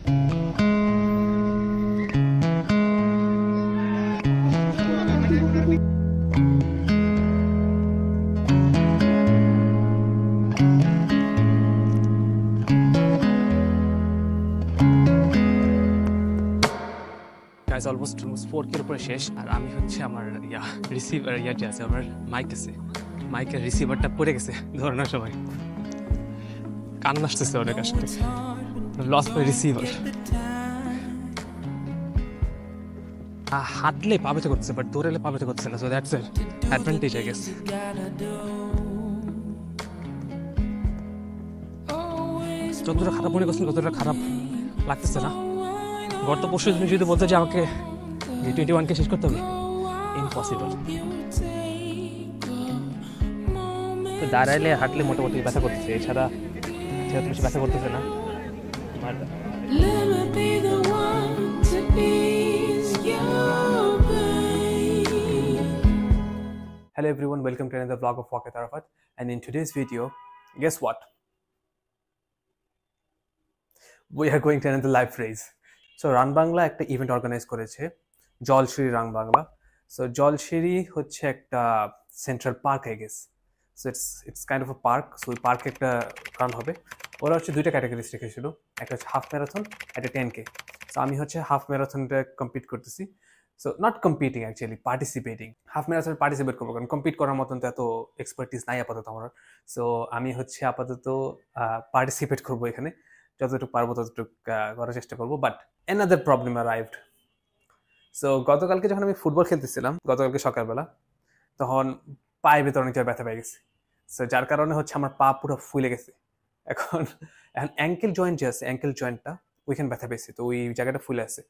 Guys, almost 4 kilo পরে শেষ আর আমি হচ্ছে আমার রিসিভার যে আছে আমার মাইক আছে, মাইকের রিসিভারটা পড়ে গেছে ধরানোর সময়। কান্না আসতেছে অনেক, আসলে লস মাই রিসিভার। হাঁটলে পা ব্যথা করতেছে, বাট দৌড়ালে পা ব্যথা করতেছে না, so that's advantage I guess. যতটা খারাপ মনে করছেন ততটা খারাপ লাগতেছে না। গত পরশু দিন যদি বলতো যে আমাকে G21 কে শেষ করতে হবে, ইম্পসিবল। তো দাঁড়াইলে হাঁটলে মোটামুটি ব্যথা করতেছে, এছাড়া সেরকম বেশি ব্যথা করতেছে না। Hello everyone, welcome to another vlog of Walk with Arafat, and in today's video, guess what? We are going to another live race. So run Bangla একটা ইভেন্ট অর্গানাইজ করেছে, জলশিরি রান বাংলা। সো জলশিরি হচ্ছে একটা central park I guess. So it's kind of a park. So ওই পার্কে একটা run হবে। ওরা হচ্ছে দুইটা ক্যাটাগরিজ রেখেছিল, একটা হচ্ছে হাফ ম্যারাথন, একটা 10K। সো আমি হচ্ছে হাফ ম্যারাথনটা কম্পিট করতেছি। So not competing, actually participating. Half ম্যারাথনে পার্টিসিপেট করবো, কারণ কম্পিট করার মতন তো এত এক্সপার্টিস নাই আপাতত আমার। সো আমি হচ্ছে আপাতত পার্টিসিপেট করবো এখানে, যতটুকু পারবো ততটুকু করার চেষ্টা করবো। But another problem arrived. So গতকালকে যখন আমি ফুটবল খেলতেছিলাম, গতকালকে সকালবেলা, তখন পায়ের ভেতর অনেকটা ব্যথা পেয়ে গেছে। সো যার কারণে হচ্ছে আমার পা পুরো ফুলে গেছে। এখন অ্যাঙ্কেল জয়েন্ট যে আছে, অ্যাঙ্কেল জয়েন্টটা ওইখানে ব্যথা পেয়েছে, তো ওই জায়গাটা ফুলে আছে।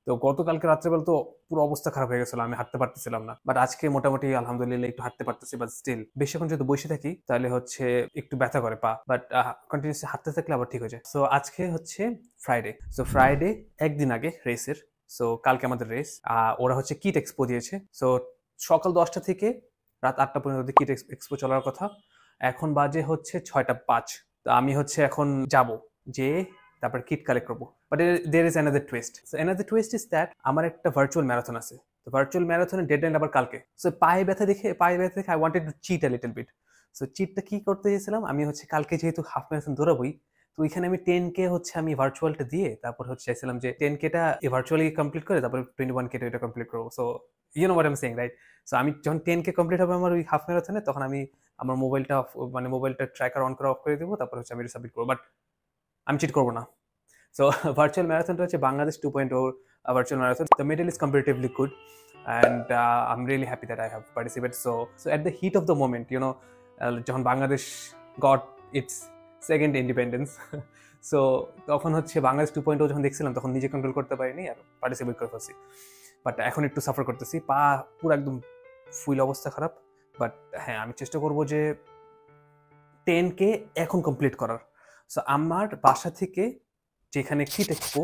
তো গতকালকে রাত্রেবেলা তো পুরো অবস্থা খারাপ হয়ে গেছিলো, আমি হাঁটতে পারতেছিলাম না। বাট আজকে মোটামুটি আলহামদুলিল্লাহ একটু হাঁটতে পারতেছি, বাট স্টিল বেশিক্ষণ যদি বসে থাকি তাহলে হচ্ছে একটু ব্যথা করে পা। বাট কন্টিনিউসলি হাঁটতে থাকলে আবার ঠিক হয়ে যায়। সো আজকে হচ্ছে ফ্রাইডে। সো ফ্রাইডে একদিন আগে রেসের। সো কালকে আমাদের রেস। ওরা হচ্ছে কিট এক্সপো দিয়েছে। সো সকাল 10টা থেকে রাত 8টা পর্যন্ত কিট এক্সপো চলার কথা। এখন বাজে হচ্ছে 6টা 5। তো আমি হচ্ছে এখন যাব, যে তারপর কিট কালেক্ট করবো। But there is another twist. So another twist is that আমার একটা ভার্চুয়াল ম্যারাথন আছে। তো ভার্চুয়াল ম্যারাথনের ডেডলাইন আবার কালকে। সো পায়ে ব্যথা দেখে I wanted to cheat a little bit. So চিটটা কি করতে চেয়েছিলাম, আমি হচ্ছে কালকে যেহেতু হাফ ম্যারাথন দৌড়াবই, তো ওইখানে আমি 10K হচ্ছে আমি ভার্চুয়ালটা দিয়ে তারপর হচ্ছে চাইছিলাম যে 10Kটা ভার্চুয়ালি কমপ্লিট করে তারপর 21K এটা কমপ্লিট করবো। So you know what I am saying, right? So আমি যখন 10K কমপ্লিট হবে আমার ওই হাফ ম্যারাথনে, তখন আমি আমার মোবাইলটা ট্র্যাকার অন করে অফ করে দেবো, তারপর হচ্ছে আমি সাবমিট করবো। বাট আমি চিট করবো না। So virtual marathon হচ্ছে Bangladesh 2.0 virtual marathon. The medal is comparatively good, and I'm really happy that I have participated. So at the heat of the moment, you know, যখন Bangladesh got its second independence, so তখন হচ্ছে বাংলাদেশ 2.0 যখন দেখছিলাম তখন নিজে control করতে পারিনি আর পার্টিসিপেট করে ফেলছি। বাট এখন একটু সাফার করতেছি, পা পুরো একদম ফুল অবস্থা খারাপ। বাট হ্যাঁ, আমি চেষ্টা করবো যে 10K এখন কমপ্লিট করার। সো আমার বাসা থেকে যেখানে কিট এক্সপো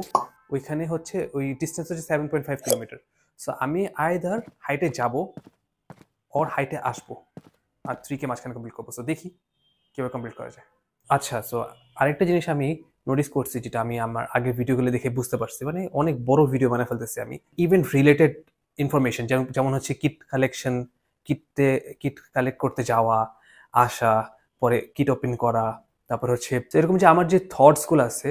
ওইখানে হচ্ছে ওই ডিস্টেন্স হচ্ছে 7.5 কিলোমিটার। সো আমি আইদার হাইটে যাব ওর হাইটে আসবো, আর 3K মাঝখানে কমপ্লিট করবো। সো দেখি কীভাবে কমপ্লিট করা যায়। আচ্ছা, সো আরেকটা জিনিস আমি নোটিস করছি, যেটা আমি আমার আগের ভিডিওগুলো দেখে বুঝতে পারছি, মানে অনেক বড় ভিডিও বানিয়ে ফেলতেছি আমি ইভেন্ট রিলেটেড ইনফরমেশন, যেমন হচ্ছে কিট কালেকশন, কিট কালেক্ট করতে যাওয়া, আসা, পরে কিট ওপেন করা, তারপর হচ্ছে এরকম যে আমার যে থটসগুলো আছে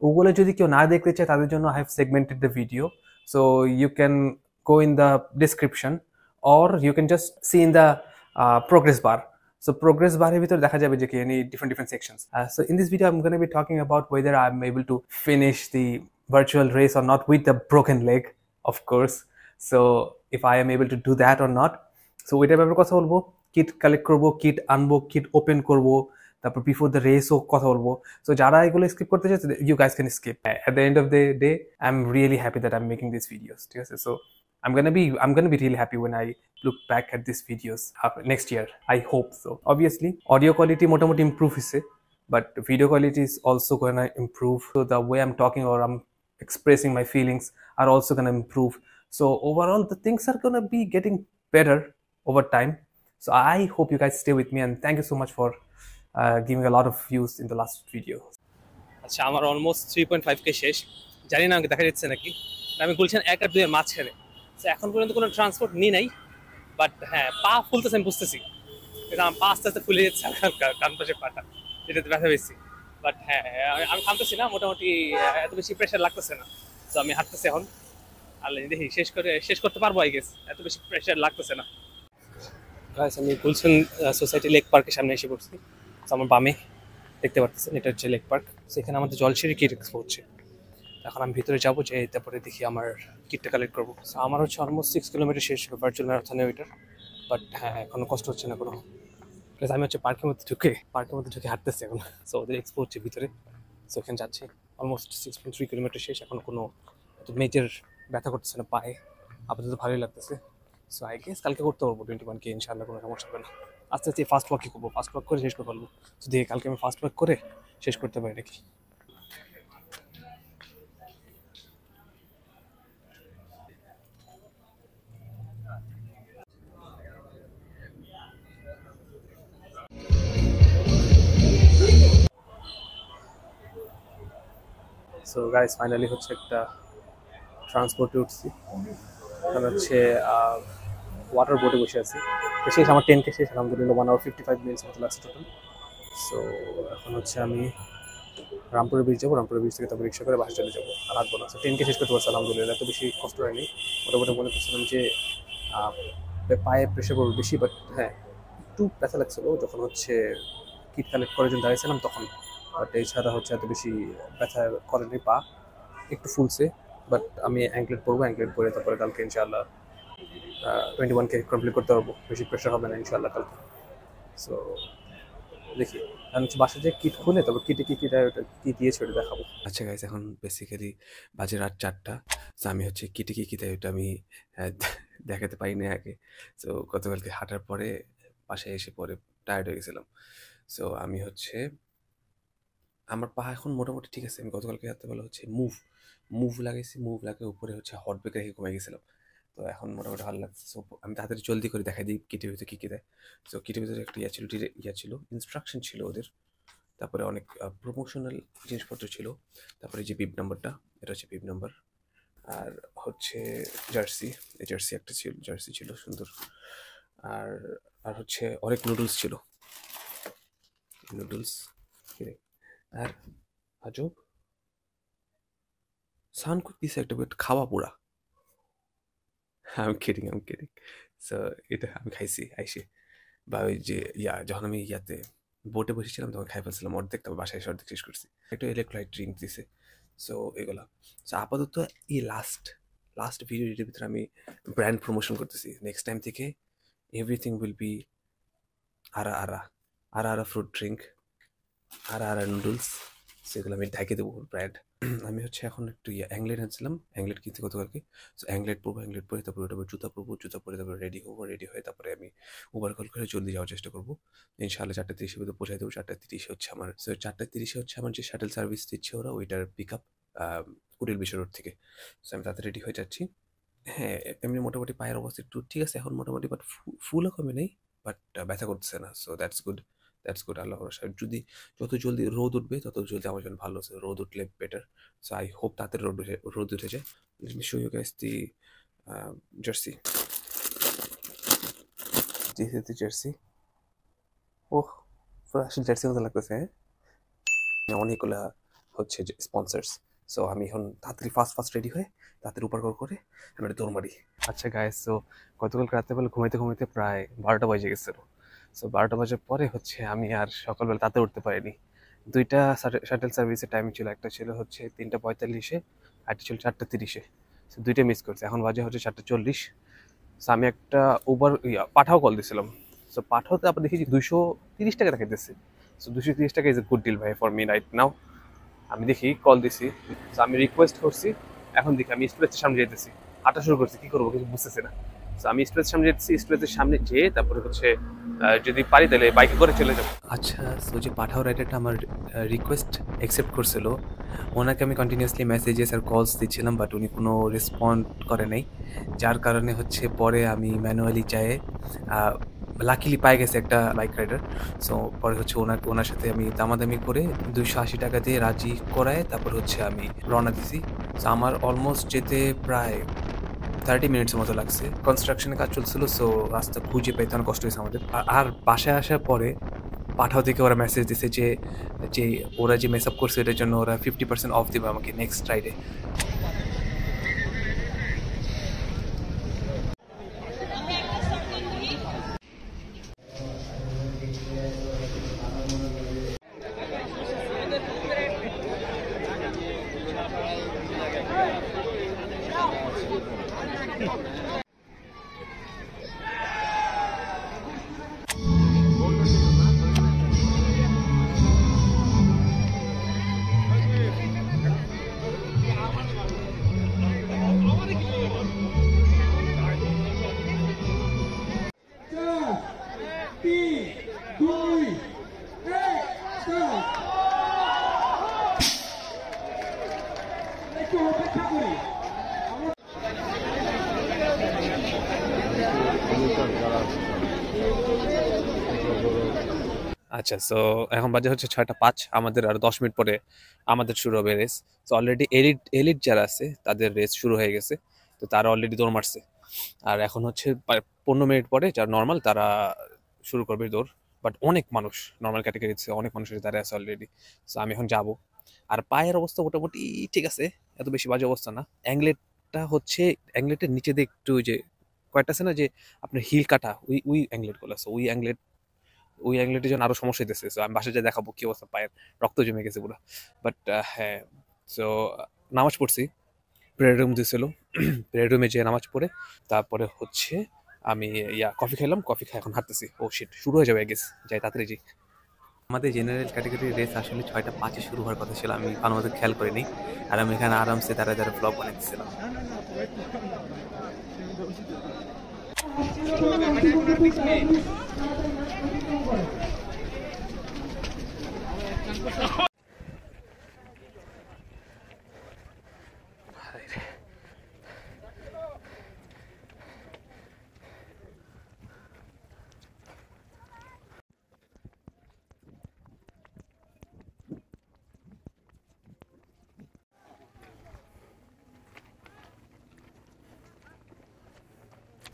ওগুলো যদি কেউ না দেখতে চায় তাদের জন্য I have segmented the video. So you can go in the description or you can just see in the progress bar. So progress বারের ভিতরে দেখা যাবে যে কি any different sections. So in this video I am gonna be talking about whether I am able to finish the virtual race or not with the broken leg, of course. So if I am able to do that or not, so ওইটার ব্যাপারে কথা বলবো। Kit collect করবো, kit আনবো, kit open করবো, তারপর before the রেসও কথা বলবো। সো যারা এগুলো স্কিপ করতে চাচ্ছে, you guys can skip. At the end of the day I am really happy that I am making this videos, ঠিক আছে? So I'm gonna be really happy when I look back at these videos next year. I hope so. Obviously, audio quality মোটামুটি improve হইছে, but video quality is also gonna improve. So the way I'm talking or I'm expressing my feelings are also gonna improve. So overall, the things are gonna be getting better over time. So I hope you guys stay with me, and thank you so much for giving a lot of views in the last video. আচ্ছা, আমার almost 3.5K শেষ। জানি না আমাকে দেখা যাচ্ছে নাকি, আমি গুলশান 1 আর 2 এর মাঝখানে। তো এখন পর্যন্ত কোনো ট্রান্সপোর্ট নিই নাই, বাট হ্যাঁ পা ফুলতেছে আমি বুঝতেছি, কিন্তু আমার পা আস্তে আস্তে ফুলে যাচ্ছে হালকা ডান পাশের পাটা, যেটাতে ব্যথা পেয়েছি। বাট হ্যাঁ আমি থামতেছি না, মোটামুটি এত বেশি প্রেশার লাগতেছে না। তো আমি হাঁটতেছি এখন, আল্লাহ দেখি শেষ করতে পারবো আই গেস, এত বেশি প্রেশার লাগতেছে না। গাইস আমি গুলশান সোসাইটি লেক পার্কের সামনে এসে পড়ছি। তো আমার বামে দেখতে পাচ্ছেন এটা হচ্ছে লেক পার্ক। সেখানে আমাদের জলসিঁড়ি কিট এক্সপো হচ্ছে। এখন আমি ভিতরে যাবো, যে তারপরে দেখি আমার কিটটা কালেক্ট করবো। So, আমার হচ্ছে অলমোস্ট 6 কিলোমিটার শেষ ভার্চুয়াল ম্যারাথনে ওইটার। বাট হ্যাঁ এখনো কষ্ট হচ্ছে না কোনো, প্লাস আমি হচ্ছে পার্কের মধ্যে ঢুকে হাঁটতেছি এখন। সো ওদের এক্সপো হচ্ছে ভিতরে, সো ওখানে যাচ্ছি। অলমোস্ট 6.3 কিলোমিটার শেষ, এখন কোনো মেজর ব্যথা করতেছে না পায়ে, আপাতত ভালোই লাগতেছে। সো আই গেস কালকে করতে পারবো 21K ইনশাআল্লাহ, কোনো সমস্যা হবে না। আস্তে আস্তে ফাস্ট ওয়ার্কই করবো, ফাস্ট ওয়ার্ক করে শেষ করতে পারবো। যদি কালকে আমি ফাস্ট ওয়ার্ক করে শেষ করতে পারি নাকি। সো গাইস ফাইনালি হচ্ছে একটা ট্রান্সপোর্টে উঠছি, কারণ হচ্ছে ওয়াটার বোটে বসে আছি। তো শেষ আমার 10K শেষ, আলহামদুলিল্লাহ 1 hour 55 minutes মতো লাগছে টোটাল। সো এখন হচ্ছে আমি রামপুরের ব্রিজ যাবো, রামপুরের ব্রিজ থেকে তারপর রিক্সা করে বাসা চলে যাবো, আর আসবো না। সো 10K শেষ করতে পারছি আলহামদুলিল্লাহ, এত বেশি কষ্ট হয়নি। মোটামুটি মনে করছিলাম যে আহ, পায়ে প্রেশার পড়বে বেশি, বাট হ্যাঁ একটু ব্যথা লাগছিল যখন হচ্ছে কিট কালেক্ট করার জন্য দাঁড়িয়েছিলাম তখন। বাট এছাড়া হচ্ছে এত বেশি ব্যথা করেনি, পা একটু ফুলছে। বাট আমি অ্যাঙ্কলেট পরবো, অ্যাঙ্কলেট পরে তারপরে কালকে ইনশাআল্লাহ 21K কমপ্লিট করতে পারবো, বেশি প্রেশার হবে না ইনশাআল্লাহ কালকে। সো দেখি আমি হচ্ছে বাসায় যে কিট খুলে তারপর কিটে কি কি দেয়, ওটা কি দিয়েছে ওটা দেখাবো। আচ্ছা গাইস এখন বেসিক্যালি বাজে রাত 4টা। তো আমি হচ্ছে কিটে কি কি দেয় ওটা আমি দেখাতে পারিনি আগে। সো গতকালকে হাঁটার পরে বাসায় এসে পরে টায়ার্ড হয়ে গেছিলাম। সো আমি হচ্ছে আমার পা এখন মোটামুটি ঠিক আছে। আমি গতকালকে রাতে বেলা হচ্ছে মুভ লাগাইছি, মুভ লাগিয়ে উপরে হচ্ছে হট ব্রেক রেখে ঘুমাই গেছিলাম। তো এখন মোটামুটি ভালো লাগছে। সো আমি তাড়াতাড়ি জলদি করে দেখাই দিই কিটের ভিতরে কী কী দেয়। সো কিটের ভিতরে একটা ইয়া ছিল ইনস্ট্রাকশন ছিল ওদের, তারপরে অনেক প্রমোশনাল জিনিসপত্র ছিল, তারপরে যে বিব নাম্বারটা, এটা হচ্ছে বিব নাম্বার। আর হচ্ছে জার্সি, এই জার্সি একটা ছিল, জার্সি ছিল সুন্দর। আর আর হচ্ছে অনেক নুডলস ছিল, নুডলস। আর আজব সানকুক দিছে একটা, বাট খাওয়া পুরা। আমি কিডিং। সো এটা আমি খাইছি আইসে, বা ওই যে যখন আমি বোটে বসেছিলাম তখন খাই ফেলছিলাম অর্ধেক, তারপর বাসায় এসে অর্ধেক শেষ করছি। একটা ইলেকট্রোলাইট ড্রিঙ্ক দিছে। সো এগুলা। সো আপাতত এই লাস্ট ভিডিওটির ভিতরে আমি ব্র্যান্ড প্রমোশন করতেছি। নেক্সট টাইম থেকে everything will be Ara fruit drink, Ara noodles, সেগুলো আমি ঢেকে দেবো ব্র্যান্ড। আমি হচ্ছে এখন একটু অ্যাংলেট আনছিলাম, অ্যাংলেট কিনতে গতকালকে। সো অ্যাংলেট পরে তারপরে ওটা জুতা পরবো, জুতা পরে তারপরে রেডি হবো, রেডি হয়ে তারপরে আমি উবার কল করে জলদি যাওয়ার চেষ্টা করবো। ইনশাআল্লাহ 4:30 মধ্যে পৌঁছাই দেবো। 4:30 হচ্ছে আমার, সো 4:30 হচ্ছে আমার যে শাটেল সার্ভিস দিচ্ছে ওরা, ওইটার পিক আপ কুড়িল বিশ্ব রোড থেকে। সো আমি তাড়াতাড়ি রেডি হয়ে যাচ্ছি। হ্যাঁ এমনি মোটামুটি পায়ের অবস্থা একটু ঠিক আছে এখন মোটামুটি, বাট ফুলও কমে নেই, বাট ব্যথা করতেছে না। সো দ্যাটস গুড আল্লাহ ভরসা। যদি যত জলদি রোদ উঠবে তত জলদি আমার জন্য ভালো আছে, রোদ উঠলে বেটার। সো আই হোপ তাড়াতাড়ি রোদ উঠে যায়। Let me show you guys the jersey. This is the jersey. Oh পুরো আসলে জার্সি মতো লাগতেছে। অনেকগুলা হচ্ছে যে স্পন্সার্স। সো আমি এখন তাড়াতাড়ি ফাস্ট রেডি হয়ে তাড়াতাড়ি উপর করে আমি একটা দৌড় মারি। আচ্ছা গাইস, সো গতকাল রাত্রেবেলা ঘুমাইতে প্রায় 12টা বাজে গেছিল। সো 12টা বাজার পরে হচ্ছে আমি আর সকালবেলা তাতে উঠতে পারিনি। দুইটা শাটেল সার্ভিসের টাইমিং ছিল, একটা ছিল হচ্ছে 3:45-এ, একটা ছিল 4:30-এ। সো দুইটা মিস করছে, এখন বাজে হচ্ছে 4:40। সো আমি একটা উবার পাঠাও কল দিয়েছিলাম। সো পাঠাওতে আবার দেখি যে 230 টাকা দেখাইতেছে। সো 230 টাকা ইজ এ গুড ডিল ভাই ফর মি রাইট নাও। আমি দেখি কল দিছি, সো আমি রিকোয়েস্ট করছি। এখন দেখি আমি স্ট্রেচের সামনে যেতেছি, হাঁটা শুরু করছি, কি করবো কিছু বুঝতেছি না। সো আমি স্ট্রেচের সামনে যেতেছি, স্ট্রেচের সামনে যেয়ে তারপরে হচ্ছে যদি পারি তাহলে বাইকে করে চলে যাবো। আচ্ছা, সো যে পাঠাও রাইডারটা আমার রিকোয়েস্ট অ্যাকসেপ্ট করছিল, ওনাকে আমি কন্টিনিউয়াসলি মেসেজেস আর কলস দিচ্ছিলাম, বাট উনি কোনো রেসপন্ড করে নাই। যার কারণে হচ্ছে পরে আমি ম্যানুয়ালি চায়ে লাকিলি পাই গেছে একটা বাইক রাইডার। সো পরে হচ্ছে ওনার সাথে আমি দামাদামি করে 280 টাকা দিয়ে রাজি করায় তারপর হচ্ছে আমি রওনা দিছি। সো আমার অলমোস্ট যেতে প্রায় 30 মিনিটসের মতো লাগছে। কনস্ট্রাকশনের কাজ চলছিল, সো রাস্তা খুঁজে পেতে অনেক কষ্ট হয়েছে আমাদের। আর বাসায় আসার পরে পাঠাও থেকে ওরা মেসেজ দিছে যে যে ওরা যে মেস আপ করছে এটার জন্য ওরা 50% অফ দিবে আমাকে নেক্সট ফ্রাইডে। আচ্ছা, সো এখন বাজে হচ্ছে 6টা 5, আমাদের আর 10 মিনিট পরে আমাদের শুরু হবে রেস। তো অলরেডি এলিট এলিট যারা আছে তাদের রেস শুরু হয়ে গেছে, তো তারা অলরেডি দৌড় মারছে। আর এখন হচ্ছে 15 মিনিট পরে যারা নর্মাল তারা শুরু করবে দৌড়। বাট অনেক মানুষ নর্মাল ক্যাটাগরিতে অনেক মানুষের দাঁড়িয়ে আছে অলরেডি। সো আমি এখন যাব। আর পায়ের অবস্থা মোটামুটি ঠিক আছে, এত বেশি বাজে অবস্থা না। অ্যাংলেটটা হচ্ছে অ্যাংলেটের নিচে দিয়ে একটু ওই যে কয়েকটা আছে না যে আপনার হিল কাটা, ওই ওই অ্যাংলেটগুলো আছে, ওই অ্যাংলেটের জন্য আরো সমস্যা হইতেছে। সো আমি বাসায় যেয়ে দেখাবো কি অবস্থা, পায়ের রক্ত জমে গেছে পুরো। বাট হ্যাঁ, সো নামাজ পড়ছি, প্রেয়ার রুম দিয়েছিল। প্রেয়ার রুমে যেয়ে নামাজ পড়ে তারপরে হচ্ছে আমি কফি খেলাম, কফি খাই এখন হাঁটতেছি। ও শিট, শুরু হয়ে যাবে আই গেস, যাই তাড়াতাড়ি যাই। আমাদের জেনারেল ক্যাটাগরির রেস আসলে 6টা 5-এ শুরু হওয়ার কথা ছিল, আমি ভালো মতো খেয়াল করিনি। আর আমি এখানে আরামসে দাঁড়ায় দাঁড়ায় ব্লগ বানাইতেছিলাম।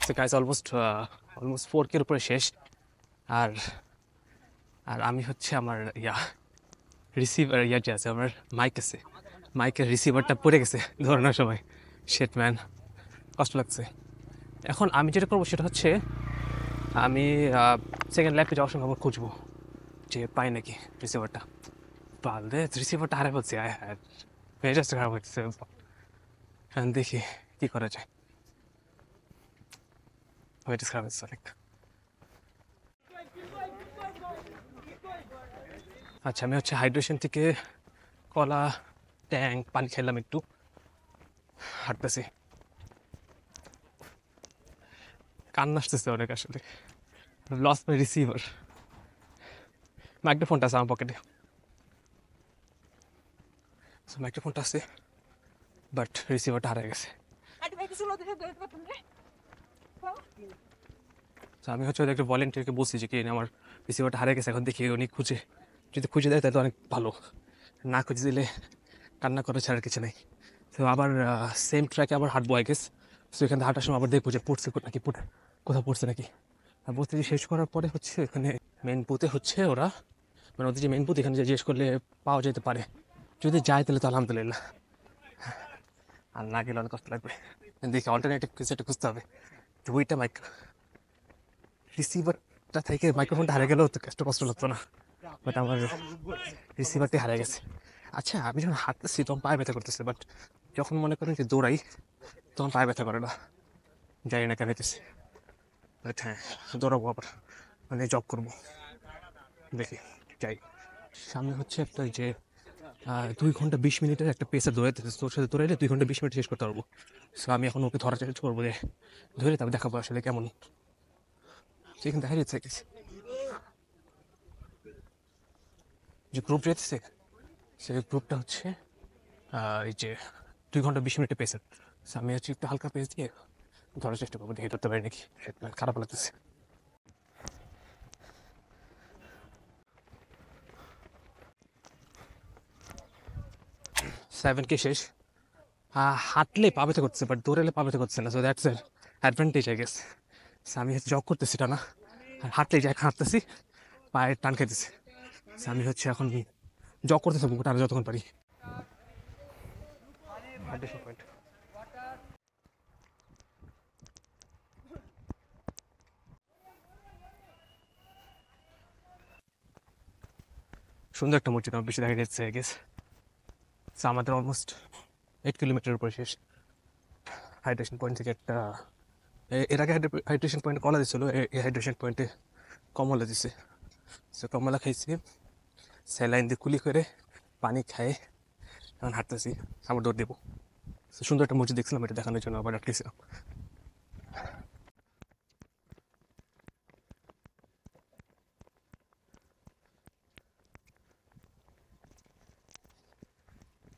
সো গাইস, অলমোস্ট 4K উপরে শেষ। আর আর আমি হচ্ছে আমার রিসিভার যে আছে, আমার মাইক আছে, মাইকের রিসিভারটা পড়ে গেছে ধরানোর সময়। শেট ম্যান, কষ্ট লাগছে। এখন আমি যেটা করবো সেটা হচ্ছে আমি সেকেন্ড ল্যাপে যাওয়ার সময় আবার খুঁজবো যে পাই নাকি রিসিভারটা। পারলে রিসিভারটা হারাই ফেলছি, আয় হ্যাঁ, মেজাজটা খারাপ হচ্ছে। এখন দেখি কী করা যায়। মেজাজ খারাপ হচ্ছে অনেক। আচ্ছা, আমি হচ্ছে হাইড্রেশন থেকে কলা, ট্যাঙ্ক, পানি খেলাম, একটু হাঁটতেছি। কান্না আসতেছে অনেক আসলে। লস মাই রিসিভার। মাইক্রোফোনটা আছে আমার পকেটে, মাইক্রোফোনটা আছে, বাট রিসিভারটা হারিয়ে গেছে। তো আমি হচ্ছে একটা ভলেন্টিয়ারকে বলছি যে কি আমার রিসিভারটা হারিয়ে গেছে, এখন দেখি উনি খুঁজে, যদি খুঁজে দেয় তাহলে অনেক ভালো, না খুঁজে দিলে কান্না করা ছাড়ার কিছু নেই। তো আবার সেম ট্র্যাকে আবার হাঁটবো আই গেস। সো এখানে হাঁটার সময় আবার দেখবো যে পড়ছে নাকি, কোথাও পড়ছে নাকি। আর বসতে শেষ করার পরে হচ্ছে এখানে মেন বুথে হচ্ছে ওরা, মানে ওদের যে মেন বুথ, এখানে যে জিজ্ঞেস করলে পাওয়া যেতে পারে। যদি যায় তাহলে তো আলহামদুলিল্লাহ, আর না গেলে অনেক কষ্ট লাগবে। দেখি অল্টারনেটিভ কিছু একটা খুঁজতে হবে। দুইটা রিসিভারটা থেকে মাইক্রোফোনটা হারিয়ে গেলেও তো কষ্ট লাগতো না, বাট আমার রিসিভারটি হারিয়ে গেছে। আচ্ছা, আমি যখন হাঁটতেছি তখন পায়ে ব্যথা করতেছে, বাট যখন মনে করেন যে দৌড়াই তখন পায়ে ব্যথা করে না, জানি না কেন হইতেছে। বাট হ্যাঁ, দৌড়াবো আবার, মানে জব করবো, দেখি যাই। সামনে হচ্ছে একটা যে 2 ঘন্টা 20 মিনিটের একটা পেসার দৌড়াইতেছে, তোর সাথে দৌড়াইলে 2 ঘন্টা 20 মিনিট শেষ করতে পারবো। সো আমি এখন ওকে ধরার চেষ্টা করবো, যে ধরে তারপর দেখাবো আসলে কেমন। সেখানে দেখা যাচ্ছে যে গ্রুপ যেতেছে, সে গ্রুপটা হচ্ছে এই যে 2 ঘন্টা 20 মিনিটের পেসার। আমি হচ্ছে একটু হালকা পেস দিয়ে ধরার চেষ্টা করবো, দেখে ধরতে পারি নাকি। খারাপ লাগতেছে। 7K শেষ, হাঁটলে পা ব্যথা করছে, বাট দৌড়ালে পা ব্যথা করছে না। সো দ্যাটস এর অ্যাডভান্টেজ আই গেস। আমি হচ্ছে জগ করতেছি টানা, আর হাঁটলে যাই হাঁটতেছি পায়ের টান খেতেছি। আমি হচ্ছে এখন জগ করতে থাকবো টানা যতক্ষণ পারি। Hydration point. সুন্দর একটা মসজিদ, আমার বেশি দেখা যাচ্ছে আই গেস। আমাদের অলমোস্ট 8 কিলোমিটার উপরে শেষ। হাইড্রেশন পয়েন্ট থেকে একটা এর আগে হাইড্রেশন পয়েন্টে কলা দিচ্ছিলো, এই হাইড্রেশন পয়েন্টে কমলা দিছে। সো কমলা খাইছি, স্যালাইন দিয়ে কুলি করে পানি খাই, এখন হাঁটতেছি, আবার দৌড় দেবো। সুন্দর একটা মসজিদ দেখছিলাম, এটা দেখানোর জন্য আবার আটকেছিলাম।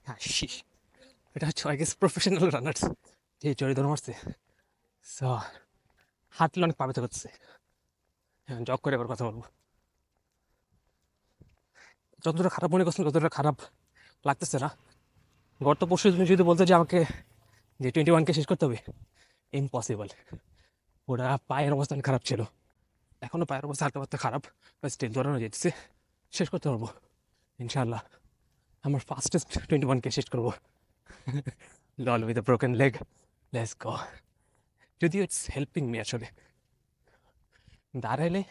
হ্যাঁ শিস, এটা হচ্ছে আই গেস প্রফেশনাল রানার্স যে চড়ে দৌড় মারছে। সো হাঁটলে অনেক পা ব্যথা করছে। হ্যাঁ, জগ করে এবার কথা বলবো। যতটা খারাপ মনে করছেন ততটা খারাপ লাগতেছে না। গত পরশু তুমি যদি বলতে যে আমাকে যে 21K শেষ করতে হবে, ইম্পসিবল। ওরা পায়ের অবস্থা অনেক খারাপ ছিল, এখনও পায়ের অবস্থা হালকা পাতলা খারাপ, স্টিল দৌড়ানো যেতেছে, শেষ করতে পারবো ইনশাল্লাহ। আমার ফাস্টেস্ট 21K শেষ করবো। লল with a broken leg, let's go. যদিও ইটস হেল্পিং মি আসলে, দাঁড়াইলে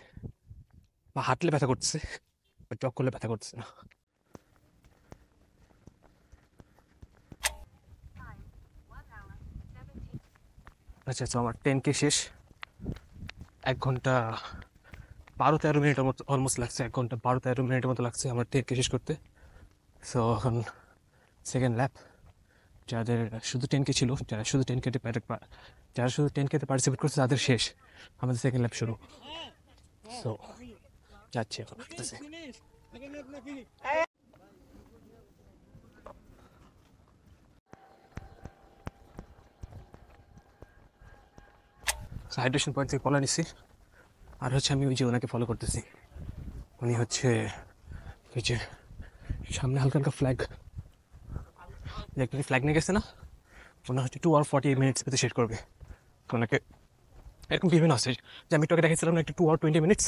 বা হাঁটলে ব্যথা করছে, বা জগ করলে ব্যথা করছে না। আচ্ছা আচ্ছা, আমার 10K শেষ। 1 ঘন্টা 12-13 মিনিটের মতো অলমোস্ট লাগছে, 1 ঘন্টা 12-13 মিনিটের মতো লাগছে আমার 10K শেষ করতে। সো এখন সেকেন্ড ল্যাপ। যাদের শুধু 10K ছিল, যারা শুধু 10Kতে পার্টিসিপেট করছে তাদের শেষ, আমাদের সেকেন্ড ল্যাপ শুরু। সো যাচ্ছি এখন, হাঁটতেছি। হাইড্রেশন পয়েন্ট থেকে কলা নিছি, আর হচ্ছে আমি ওই যে ওনাকে ফলো করতেছি। উনি হচ্ছে ওই যে সামনে হালকা হালকা ফ্ল্যাগ, ইলেকট্রিক ফ্ল্যাগ নিয়ে গেছে না, ওনার হচ্ছে 2 hour 40 minutes পেতে শেষ করবে। তো ওনাকে এরকম বিভিন্ন আছে যে আমি একটু আগে দেখেছিলাম না, একটা 2 hour 20 minutes।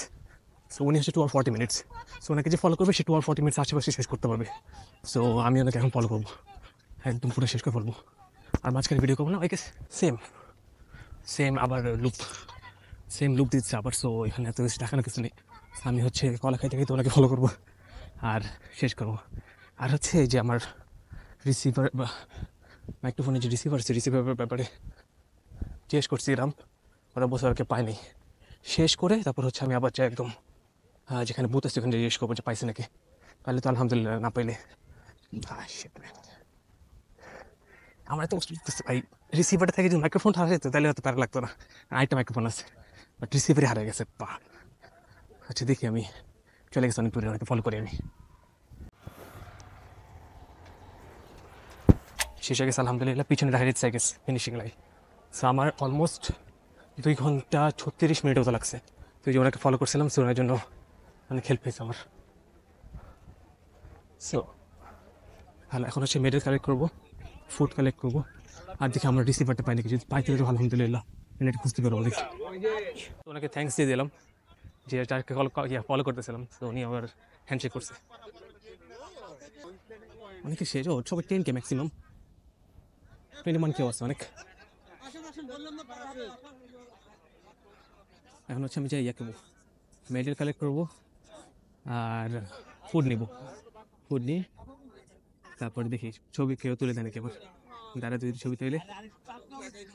সো উনি হচ্ছে 2 hour 40 minutes। সো ওনাকে যে ফলো করবে সে 2 hour 40 minutes আশেপাশে শেষ করতে পারবে। সো আমি ওনাকে এখন ফলো করবো, একদম পুরো শেষ করে ফেলবো। আর মাঝখানে ভিডিও করবো না, ওই সেম সেম আবার লুপ দিচ্ছে আবার। সো এখানে এত বেশি দেখানো কিছু নেই। আমি হচ্ছে কলা খাইতে খাইতে ওনাকে ফলো করবো আর শেষ করবো। আর হচ্ছে যে আমার রিসিভার বা মাইক্রোফোনের যে রিসিভার আছে, রিসিভারের ব্যাপারে জিজ্ঞেস করছিলাম, ওরা বসে ওকে পাইনি। শেষ করে তারপর হচ্ছে আমি আবার যাই একদম যেখানে বুথ আছে ওখানে জিজ্ঞেস করবো যে পাইছে নাকি। পাইলে তো আলহামদুলিল্লাহ, না পাইলে আমার এত কষ্ট লাগতেছে ভাই। রিসিভারটা থেকে যদি মাইক্রোফোন হারা যেত তাহলে হয়তো প্যারা লাগতো না, আরেকটা মাইক্রোফোন আছে, বাট রিসিভারই হারা গেছে। আচ্ছা দেখি, আমি চলে গেছি অনেক দূরে, অনেকে ফলো করি আমি। শেষ হয়ে গেছে আলহামদুলিল্লাহ, পিছনে দেখা যাচ্ছে গেছে ফিনিশিং লাইন। সো আমার অলমোস্ট 2 ঘন্টা 36 মিনিট মতো লাগছে। তো যে ওনাকে ফলো করছিলাম, সো ওনার জন্য অনেক হেল্প হয়েছে আমার। সো ভালো, এখন হচ্ছে মেডেল কালেক্ট করবো, ফুড কালেক্ট করবো, আর দেখি আমরা রিসিভারটা পাই নাকি। যদি পাইতে তো আলহামদুলিল্লাহ, এটা খুঁজতে পারবো দেখি। তো ওনাকে থ্যাঙ্কস দিয়ে দিলাম যে যাকে ফলো করতেছিলাম। তো উনি আবার হ্যান্ডশেক করছে। অনেকে শেষ, সবাই 10K ম্যাক্সিমাম, 21K আছে অনেক। এখন হচ্ছে আমি যাই করবো, মেডেল কালেক্ট করবো আর ফুড নিব। ফুড নিয়ে তারপরে দেখি ছবি কেউ তুলে দেয় নাকি আমার দাঁড়া, যদি ছবি তুলে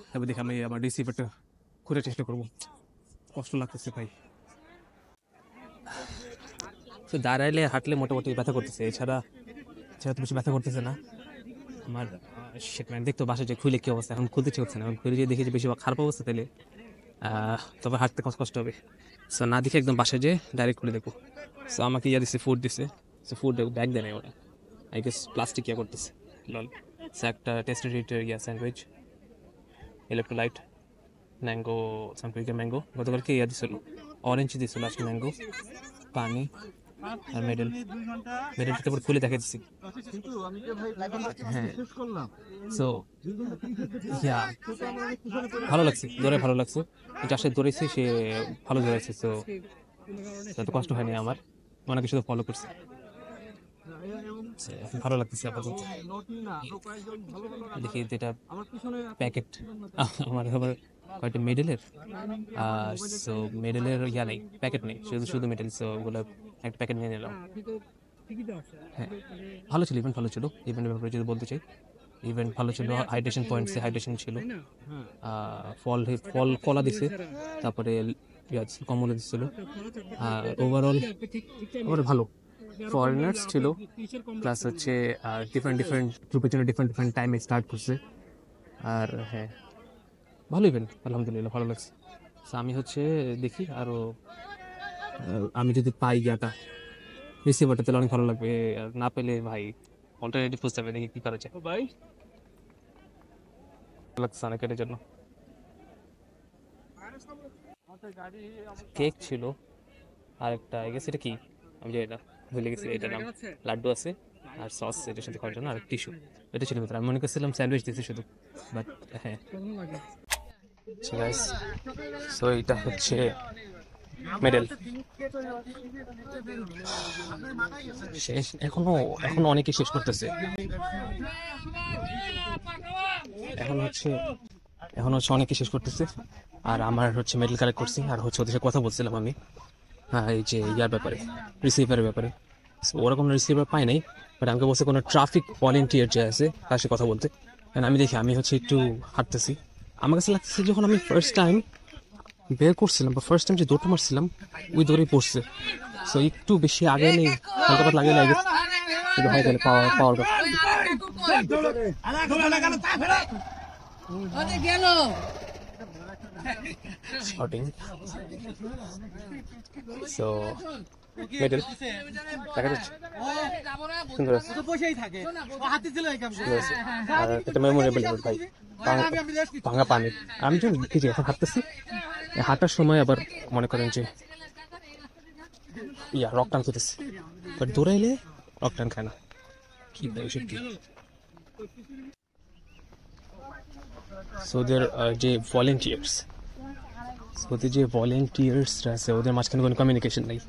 তারপর দেখি আমি আমার রিসিভারটা ঘুরে চেষ্টা করবো। কষ্ট লাগতেছে ভাই। তো দাঁড়াইলে হাঁটলে মোটামুটি ব্যথা করতেছে, এছাড়া তো বেশি ব্যথা করতেছে না আমার। সেটা দেখতো বাসায় যে খুলে কী অবস্থা, এখন খুলতে ইচ্ছে করছে না। এখন খুলে যে দেখি যে বেশি খারাপ অবস্থা, তাহলে তবে হাঁটতে কষ্ট হবে। সো না দেখে একদম বাসায় যেয়ে ডাইরেক্ট খুলে দেখবো। সো আমাকে দিছে, ফুড দিছে। সো ফুড ব্যাগ দেয় না ওরা, আই গেস প্লাস্টিক করতেছে। লল। সো একটা toasted sandwich, electrolyte, mango, something mango, গতকালকে দিছিল, অরেঞ্জ দিছিল, আজকে ম্যাঙ্গো, পানি, আর মেডেল, মেডেলটা তারপর খুলে দেখাচ্ছি। হ্যাঁ, সো ইয়া ভালো লাগছে, দৌড়ে ভালো লাগছে। যার সাথে দৌড়েছি সে ভালো দৌড়াইছে, তো এত কষ্ট হয়নি আমার, অনেকে শুধু ফলো করছে। ভালো লাগতেছে আপাতত। দেখি যেটা প্যাকেট আমার আবার কয়েকটা মেডেলের, সো মেডেলের ইয়া নেই, প্যাকেট নেই, শুধু শুধু মেডেল, সো ওগুলো একটা প্যাকেট নিয়ে নিলাম। হ্যাঁ, ভালো ছিল ইভেন্ট, ভালো ছিল ইভেন্টের ব্যাপারে যদি বলতে চাই। ইভেন্ট ভালো ছিল, হাইড্রেশন পয়েন্টসে হাইড্রেশন ছিল, ফল ফল কলা দিছে, তারপরে কমলা দিচ্ছিল, ওভারঅল ভালো। ফরেনার্স ছিল, প্লাস হচ্ছে ডিফারেন্ট ডিফারেন্ট গ্রুপের জন্য ডিফারেন্ট ডিফারেন্ট টাইমে স্টার্ট করছে। আর হ্যাঁ, ভালো ইভেন্ট, আলহামদুলিল্লাহ ভালো লাগছে। আমি হচ্ছে দেখি আরও, আমি যদি পাই ইয়াটা রিসিভারটা তাহলে অনেক ভালো লাগবে, আর না পেলে ভাই অল্টারনেটিভ খুঁজতে হবে, দেখি কি করা যায়। ভাই লাগছে অনেকের জন্য। কেক ছিল আর একটা, আই গেস এটা কি আমি জানি না, ভুলে গেছি এটার নাম। লাড্ডু আছে আর সস এটার সাথে খাওয়ার জন্য, আর টিস্যু, এটা ছিল ভিতরে। আমি মনে করছিলাম স্যান্ডউইচ দিয়েছে শুধু, বাট হ্যাঁ। সো এটা হচ্ছে মেডেল শেষ, এখনো এখনো অনেকে শেষ করতেছে। এখন হচ্ছে অনেকে শেষ করতেছে, আর আমার হচ্ছে মেডেল কালেক্ট করছি, আর হচ্ছে ওদের সাথে কথা বলছিলাম আমি, হ্যাঁ এই যে ইয়ার ব্যাপারে, রিসিভারের ব্যাপারে। ওরা কোনো রিসিভার পায় নাই, বাট আমাকে বলছে কোনো ট্রাফিক ভলেন্টিয়ার যে আছে তার সাথে কথা বলতে। আমি দেখি, আমি হচ্ছে একটু হাঁটতেছি, আমার কাছে লাগতেছে যখন আমি ফার্স্ট টাইম বের করছিলাম বা ফার্স্ট টাইম যে দৌড়টা মারছিলাম ওই দৌড়েই পড়ছে। সো একটু বেশি আগে নেই, হালকা পাতলা আগে লাগে কিন্তু হয় তাহলে পাওয়ার শটিং। সো মেডেল দেখা যাচ্ছে, সুন্দর আছে, আর একটা মেমোরেবল ভাই, ভাঙা পানি। আমি যখন এই যে এখন হাঁটতেছি, হাঁটার সময় আবার মনে করেন যে রক টান খেতেছে, বাট দৌড়াইলে রক টান খায় না, কি ভাই সত্যি। সো ওদের যে ভলেন্টিয়ার্সরা আছে ওদের মাঝখানে কোনো কমিউনিকেশন নেই।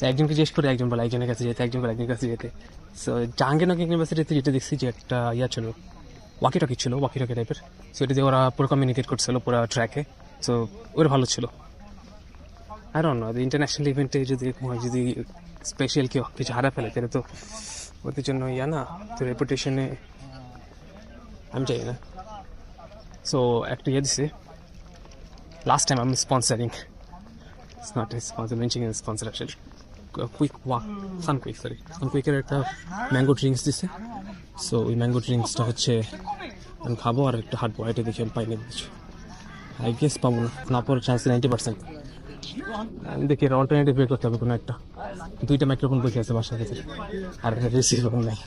একজনকে জিজ্ঞেস করে একজন বলে একজনের কাছে যেতে, একজন বলে একজনের কাছে যেতে। সো জাহাঙ্গীরনগর ইউনিভার্সিটিতে যেটা দেখছি যে একটা ছিল, ওয়াকি টকি টাইপের, সো এটা দিয়ে ওরা পুরো কমিউনিকেট করছিল পুরো ট্র্যাকে। সো ওরা ভালো ছিল। আই ডোন্ট নো, ইন্টারন্যাশনাল ইভেন্টে যদি স্পেশাল কেউ কিছু হারা ফেলে তাহলে তো ওদের জন্য না, তো রেপুটেশনে আমি চাই না। সো একটা দিছে, লাস্ট টাইম আমি sponsoring, it's not a sponsor, mentioning a sponsor actually, সানকুইকের একটা ম্যাঙ্গো ড্রিঙ্কস দিছে। সো ওই ম্যাঙ্গো ড্রিঙ্কসটা হচ্ছে আমি খাবো আর একটা হাঁটবো, এটা দেখি আমি পাইনি কিছু, আই গেস পাবো না পাওয়ার চান্স 90%। আমি দেখি এর অল্টারনেটিভ বের করতে হবে কোনো একটা। দুইটা মাইক্রোফোন বসে আছে বাসার ভিতরে, আর রিসিভার নাই।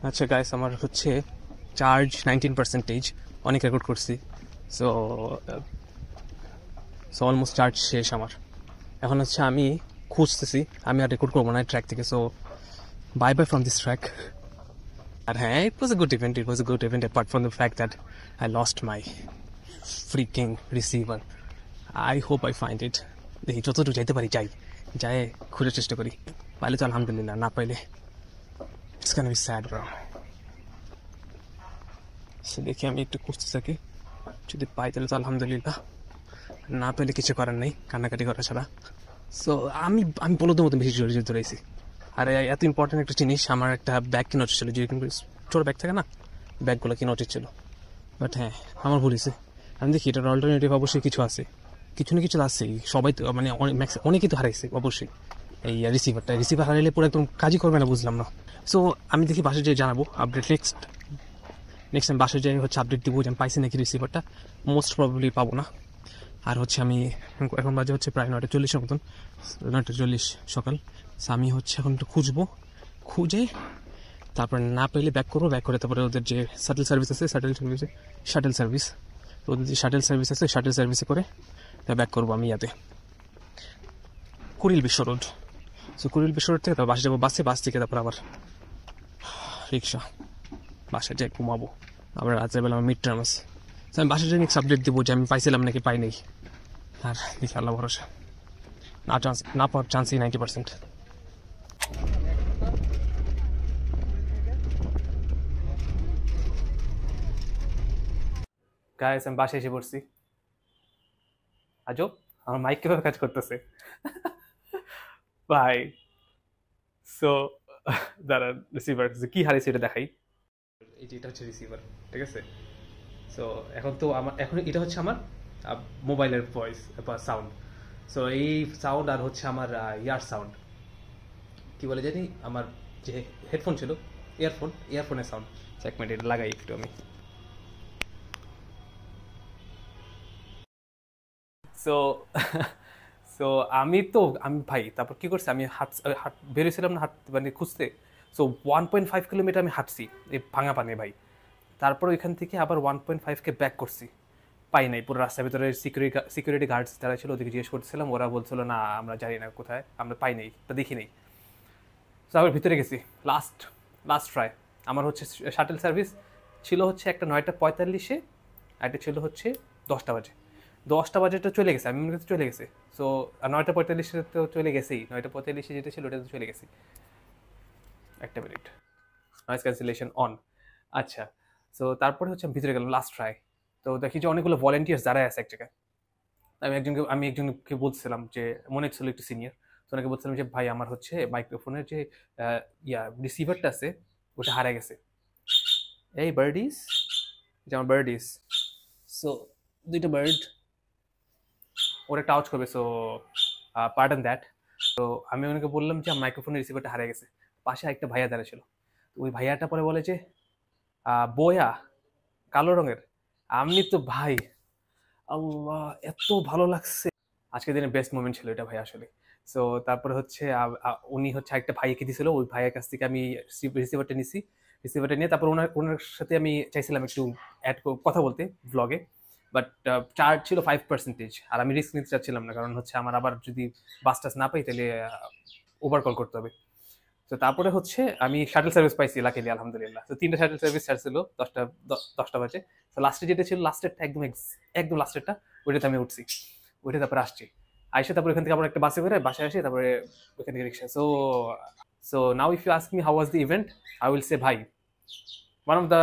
আচ্ছা গাইস, আমার হচ্ছে চার্জ 19%, অনেক রেকর্ড করছি। সো অলমোস্ট চার্জ শেষ আমার। এখন হচ্ছে আমি খুঁজতেছি, আমি আর রেকর্ড করবো না ট্র্যাক থেকে। So bye bye from this track. আর হ্যাঁ, it was a good event apart from the fact that I lost my freaking receiver. I hope I find it. দেখি যতটুকু যাইতে পারি যাই খুঁজে চেষ্টা করি, পাইলে তো আলহামদুলিল্লাহ, না পাইলে it's gonna be sad bro. সে দেখি আমি একটু খুঁজতে থাকি, যদি পাই তাহলে তো আলহামদুলিল্লাহ, না পেলে কিছু করার নেই, কান্নাকাটি করা ছাড়া। সো আমি বলদের মতো বেশি জোরে ধরেছি। আর এত ইম্পর্টেন্ট একটা জিনিস, আমার একটা ব্যাগ কিনে উচিত ছিল, যে কিন্তু ছোটো ব্যাগ থাকে না, ব্যাগগুলো কিনে উচিত ছিল। বাট হ্যাঁ, আমার ভুল হয়েছে। আমি দেখি এটার অল্টারনেটিভ অবশ্যই কিছু আছে, কিছু না কিছু আসছেই। সবাই তো মানে অনেকেই তো হারাইছে অবশ্যই। এই রিসিভার হারাইলে পুরো একদম কাজই করবে না, বুঝলাম না। সো আমি দেখি বাসায় যেয়ে জানাবো আপডেট, নেক্সট টাইম বাসায় যাই হচ্ছে আপডেট দিব যে আমি পাইছি নাকি রিসিভারটা। মোস্ট প্রবাবলি পাবো না। আর হচ্ছে আমি এখন বাজে হচ্ছে প্রায় 9:40 মতন, 9:40 সকাল। আমি হচ্ছে এখন একটু খুঁজে তারপর না পেলে ব্যাক করে তারপরে ওদের যে শাটেল সার্ভিস আছে, শাটেল সার্ভিস, ওদের যে শাটেল সার্ভিস আছে শাটেল সার্ভিসে করে তাই ব্যাক করবো আমি ইয়াতে কুড়িল বিশ্ব রোড। সো কুড়িল বিশ্ব রোড থেকে তারপর বাসে যাবো, বাস থেকে তারপর আবার রিক্সা, বাসায় যাই ঘুমাবো। আবার রাত্রেবেলা আমার মিড টার্ম আছে। আমি বাসায় যাই নেক্সট আপডেট দেবো যে আমি পাইছিলাম নাকি পাই নাই। আর দেখি আল্লাহ ভরসা, না পাওয়ার চান্সই 90%। গাইস আমি বাসায় এসে পড়ছি। আজব, আমার মাইক কিভাবে কাজ করতেছে ভাই। সো দাঁড়ান, রিসিভার কি হারিয়েছে এটা দেখাই। এটা হচ্ছে রিসিভার, ঠিক আছে। সো এখন তো আমার এখন এটা হচ্ছে আমার মোবাইলের ভয়েস বা সাউন্ড। সো এই সাউন্ড আর হচ্ছে আমার ইয়ার সাউন্ড, কি বলে জানি, আমার যে হেডফোন ছিল, ইয়ারফোনের সাউন্ড। এক মিনিট এটা লাগাই একটু আমি। সো সো আমি ভাই তারপর কি করছি, আমি হাট বেরিয়েছিলাম না, হাট মানে খুঁজতে। সো 1.5 কিলোমিটার আমি হাঁটছি এই ভাঙা পানি ভাই। তারপর ওইখান থেকে আবার 1.5কে ব্যাক করছি, পাই নাই। পুরো রাস্তার ভিতরে সিকিউরিটি গার্ডস যারা ছিল ওদেরকে জিজ্ঞেস করছিলাম, ওরা বলছিল না আমরা জানি না কোথায়, আমরা পাই নাই, তা দেখি নেই। তো আবার ভিতরে গেছি, লাস্ট লাস্ট ট্রাই। আমার হচ্ছে শাটেল সার্ভিস ছিল হচ্ছে একটা 9:45-এ, একটা ছিল হচ্ছে 10টা বাজে। 10টা বাজেটা চলে গেছে, আমি মনে করছি চলে গেছে। সো 9:45-এ তো চলে গেছেই, 9:45-এ যেটা ছিল ওটা তো চলে গেছে। একটা মিনিট, নয়েজ ক্যান্সেলেশন অন। আচ্ছা, সো তারপরে হচ্ছে আমি ভিতরে গেলাম লাস্ট ট্রাই। তো দেখি যে অনেকগুলো ভলেন্টিয়ার্স দাঁড়ায় আছে এক জায়গায়। আমি একজনকে বলছিলাম যে, মনে হচ্ছিল একটু সিনিয়র, তো ওনাকে বলছিলাম যে ভাই আমার হচ্ছে মাইক্রোফোনের যে রিসিভারটা আছে ওটা হারিয়ে গেছে। এই বার্ডিস, যে আমার বার্ডিস। সো দুইটা বার্ড ওর একটা আওয়াজ করবে, সো পার্ডন দ্যাট। তো আমি ওনাকে বললাম যে মাইক্রোফোনের রিসিভারটা হারিয়ে গেছে। পাশে একটা ভাইয়া দাঁড়া ছিল, তো ওই ভাইয়াটা পরে বলে যে বয়া কালো রঙের। আমি তো ভাই, আল্লাহ এত ভালো লাগছে, আজকের দিনের বেস্ট মোমেন্ট ছিল এটা ভাই আসলে। সো তারপরে হচ্ছে উনি হচ্ছে একটা ভাইকে দিয়েছিল, ওই ভাইয়ের কাছ থেকে আমি রিসিভারটা নিছি। রিসিভারটা নিয়ে তারপর ওনার ওনার সাথে আমি চাইছিলাম একটু কথা বলতে ব্লগে, বাট চার্জ ছিল 5%। আর আমি রিস্ক নিতে চাচ্ছিলাম না, কারণ হচ্ছে আমার আবার যদি বাস টাস না পাই তাহলে ওভার কল করতে হবে। তো তারপরে হচ্ছে আমি শাটল সার্ভিস পাইছি লাকিলি, আলহামদুলিল্লাহ। তো 3টা শাটল সার্ভিস ছাড়ছিল 10টা বাজে। তো লাস্টে যেটা ছিল, লাস্টেরটা একদম একদম লাস্টেরটা, ওইটাতে আমি উঠছি। ওইটা তারপরে আসছি, আইসে তারপরে এখান থেকে আবার একটা বাসে করে বাসায় আসি, তারপরে ওইখান থেকে রিক্সা। So so now if you ask me how was the event, I will say ভাই one of the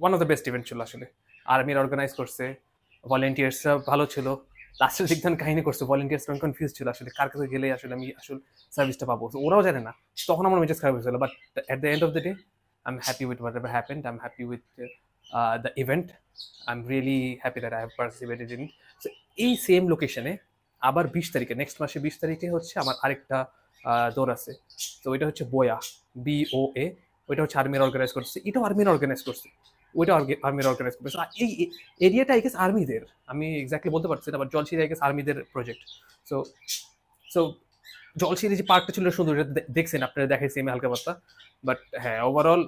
one of the best event ছিল আসলে। আর্মির অর্গানাইজ করছে, ভলেন্টিয়ার্সরা ভালো ছিল। লাস্টের দিক কাহিনী করছে, ভলেন্টিয়ার্স কনফিউজ ছিল আসলে কার কাছে গেলে আসলে আমি আসলে সার্ভিসটা পাবো। So, ওরাও জানে না, তখন আমার মেজাজ খারাপ হয়েছিল। But at the end of the day I am happy with what ever happened, I am happy with the event, I am really happy that I have participated in. So এই same লোকেশনে আবার 20 তারিখে, next মাসে 20 তারিখে হচ্ছে আমার আরেকটা দৌড় আছে। তো ওইটা হচ্ছে বোয়া, BOA। ওইটা হচ্ছে আর্মির অর্গানাইজ করছে, এটাও আর্মির অর্গানাইজ করছে, ওইটা আর্মির অর্গানাইজ করছে। এই এরিয়াটা আই গেস আর্মিদের, আমি এক্স্যাক্টলি বলতে পারছি না, বাট জলশিরি আই গেস আর্মিদের প্রজেক্ট। সো সো জলশিরি যে পার্কটা ছিল সুন্দর, এটা দেখছেন আপনারা, দেখাইছি আমি হালকা পাতলা। বাট হ্যাঁ, ওভারঅল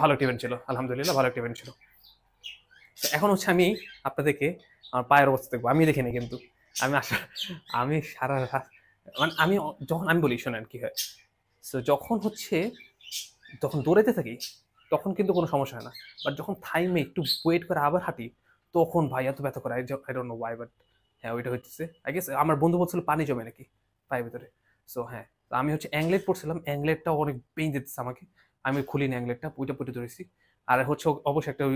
ভালো একটা ইভেন্ট ছিল, আলহামদুলিল্লাহ ভালো একটা ইভেন্ট ছিল। এখন হচ্ছে আমি আপনাদেরকে আমার পায়ের অবস্থা দেখবো, আমি দেখিনি কিন্তু। আমি সারা রাত, মানে আমি যখন আমি বলি শোনেন কি হয়। সো যখন দৌড়াইতে থাকি তখন কিন্তু কোনো সমস্যা হয় না, বাট যখন থাইমে একটু ওয়েট করে আবার হাঁটি, তখন ভাই এত ব্যথা করে, I don't know Y, but হ্যাঁ ওইটা হচ্ছে আই গেস। আমার বন্ধু বলছিল পানি জমে নাকি পায়ের ভিতরে। সো হ্যাঁ, তো আমি হচ্ছে অ্যাংলেট পড়ছিলাম, অ্যাংলেটটাও অনেক পেইন দিতেছে আমাকে, আমি খুলিনি অ্যাংলেটটা, পুইটা পুইটা ধরেছি। আর হচ্ছে অবশ্যই একটা ওই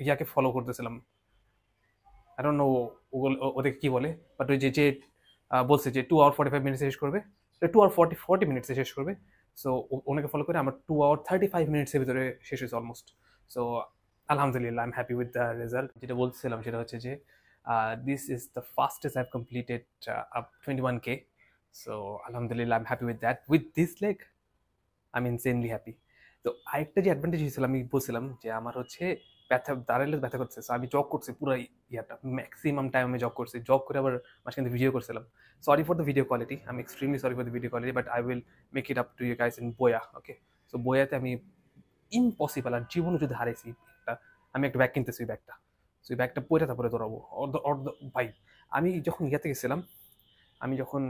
ইয়াকে ফলো করতেছিলাম, আই ডোন্ট নো ওদেরকে কি বলে, বাট ওই যে বলছে যে 2 hour 45 minutes শেষ করবে, 2 hour 40 minutes শেষ করবে। সো ওনাকে ফলো করে আমার 2 hour 35 minutes ভিতরে শেষ হয়েছে অলমোস্ট। সো আলহামদুলিল্লাহ I am happy with the result. যেটা বলছিলাম সেটা হচ্ছে যে this is the fastest I have completed up 21K। So আলহামদুলিল্লাহ I am happy with that, with this leg I am insanely happy. তো আরেকটা যে অ্যাডভান্টেজ হয়েছিল, আমি বলছিলাম যে আমার হচ্ছে ব্যথা, দাঁড়াইলে ব্যথা করছে। সো আমি জগ করছি পুরো ইয়াটা, ম্যাক্সিমাম টাইম আমি জগ করছি, জগ করে আবার মাঝখানে ভিডিও করছিলাম। Sorry for the video quality, I am extremely sorry for the video quality, but I will make it up to you guys in বোয়া। ওকে, সো বোয়াতে আমি ইম্পসিবল, আর জীবনে যদি হারাইছি একটা, আমি একটা ব্যাগ কিনতেছি, ওই ব্যাগটা সো এই ব্যাগটা পরে তারপরে দৌড়াবো অর্ধ অর্ধ ভাই। আমি যখন ইয়াতে গেছিলাম, আমি যখন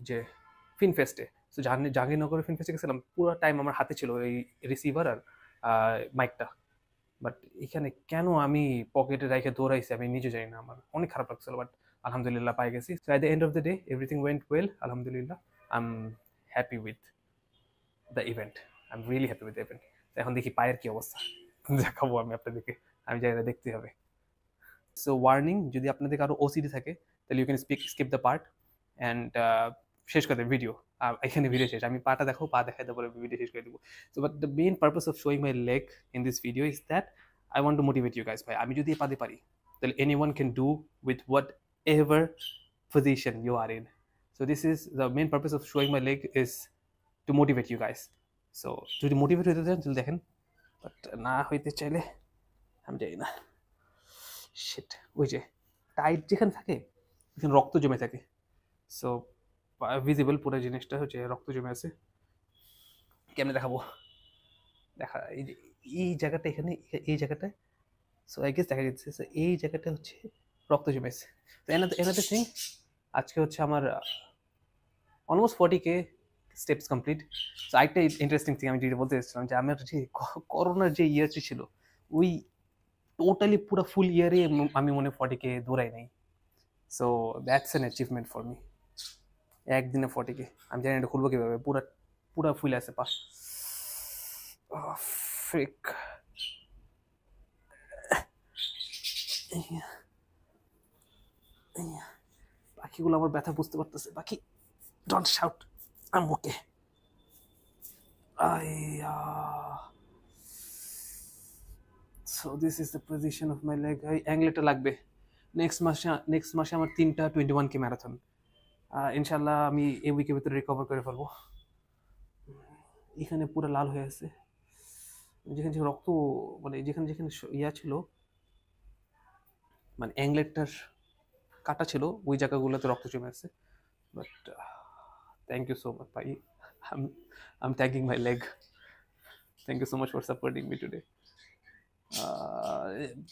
যে ফিনফেস্টে, সো জাহাঙ্গীরনগরের ফিনফেস্টে গেছিলাম, পুরো টাইম আমার হাতে ছিল এই রিসিভার আর মাইকটা। বাট এখানে কেন আমি পকেটে রেখে দৌড়াইছি আমি নিজে জানি না, আমার অনেক খারাপ লাগছিল। বাট আলহামদুলিল্লাহ পাই গেছি। So at the end of the day everything went well, আলহামদুলিল্লাহ। I am happy with the event, I am really happy with the event. এখন দেখি পায়ের কি অবস্থা, দেখাবো আমি আপনাদেরকে, আমি জানি না, দেখতে হবে। সো ওয়ার্নিং, যদি আপনাদের কারো ওসিডি থাকে তাহলে you can skip the part and শেষ করে দেবে ভিডিও। এখানে ভিডিও শেষ, আমি পাটা দেখো, পা দেখাই তারপরে ভিডিও শেষ করে দেবো। So but the main purpose of showing my leg in this video is that I want to motivate you guys. ভাই আমি যদি এই পাতে পারি তাহলে any one can do with whatever position you are in. So this is the main purpose of showing my leg, is to motivate you guys. So যদি motivate হইতে চান তাহলে দেখেন, বাট না হইতে চাইলে আমি জানি না। শিট, ওই যে টাইট যেখানে থাকে এখানে রক্ত জমে থাকে। সো ভিজিবল পুরো জিনিসটা হচ্ছে রক্ত জমে আছে। কেমনে দেখাবো, দেখা এই যে এই জায়গাটা, এখানে এই জায়গাটায়, সো আই গেস দেখা যাচ্ছে। সো এই জায়গাটা হচ্ছে রক্ত জমেছে। তো এনাদের থিং, আজকে হচ্ছে আমার almost 40K steps complete. So আরেকটা ইন্টারেস্টিং থিং আমি যেটা বলতে চাইছিলাম, যে আমার যে করোনার যে ইয়ারটি ছিল, ওই টোটালি পুরো ফুল ইয়ারে আমি মনে 40K দৌড়াই নাই। So that's an achievement for me. একদিনে 40K, আমি জানি এটা খুলবো কীভাবে, পুরা পুরা ফুল আছে পা। ফ্রিক, পাখিগুলো আমার ব্যথা বুঝতে পারতেছে। পাখি, don't shout, I am okay. So this is the position of my leg. এই অ্যাংলেটা লাগবে। নেক্সট মাসে আমার 3টা 21K ম্যারাথন। ইনশাল্লাহ আমি এই উইকের ভিতরে রিকভার করে ফেলবো। এখানে পুরো লাল হয়ে আছে, যেখানে যেখানে রক্ত, মানে যেখানে যেখানে ইয়া ছিল, মানে অ্যাংলেটটার কাটা ছিল, ওই জায়গাগুলোতে রক্ত জমে আছে। But thank you so much ভাই, I am thanking my leg. Thank you so much for supporting me today.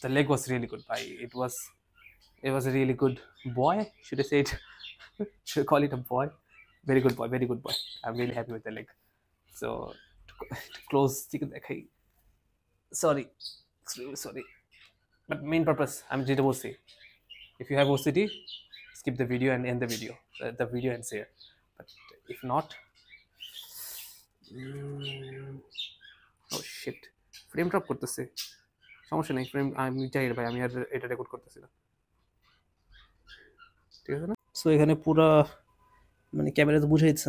The leg was really good, bhai. It was a really good boy. Should I say it? Should I call it a boy? Very good boy, very good boy. I'm really happy with the leg. So to close, chicken dekhai. Sorry, extremely sorry. But main purpose, I'm যেটা বলছি, if you have OCD, skip the video and end the video. The video ends here. But if not, oh shit, frame drop করতেছে। সমস্যা নেই, frame আমি চাই ভাই, আমি আর এটা রেকর্ড করতেছি না, ঠিক আছে না? সো এখানে পুরা, মানে ক্যামেরাতে বুঝে দিচ্ছে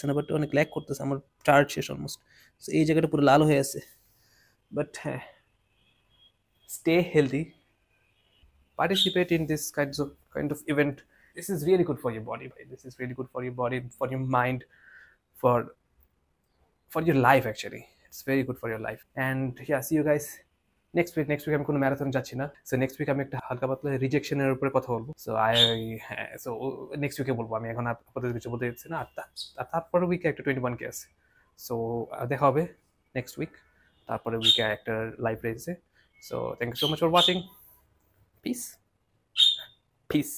না, বাট অনেক ল্যাগ করতেছে, আমার চার্জ শেষ অলমোস্ট। সো এই জায়গাটা পুরো লাল হয়ে আছে। বাট হ্যাঁ, stay healthy, participate in this kind of event. This is really good for your body, bhai. This is really good for your body, for your mind, for your life actually. It's very good for your life. And yeah, see you guys next week আমি কোনো marathon যাচ্ছি না। So next week আমি একটা হালকা পাতলা রিজেকশনের উপরে কথা বলবো। সো সো নেক্সট উইকে বলবো, আমি এখন আপাতত কিছু বলতে চাচ্ছি না। আর তারপরে উইকে একটা 21K আছে। সো দেখা হবে নেক্সট উইক, তারপরে উইকে একটা লাইভ রেসে। So thank you so much for watching. Piece.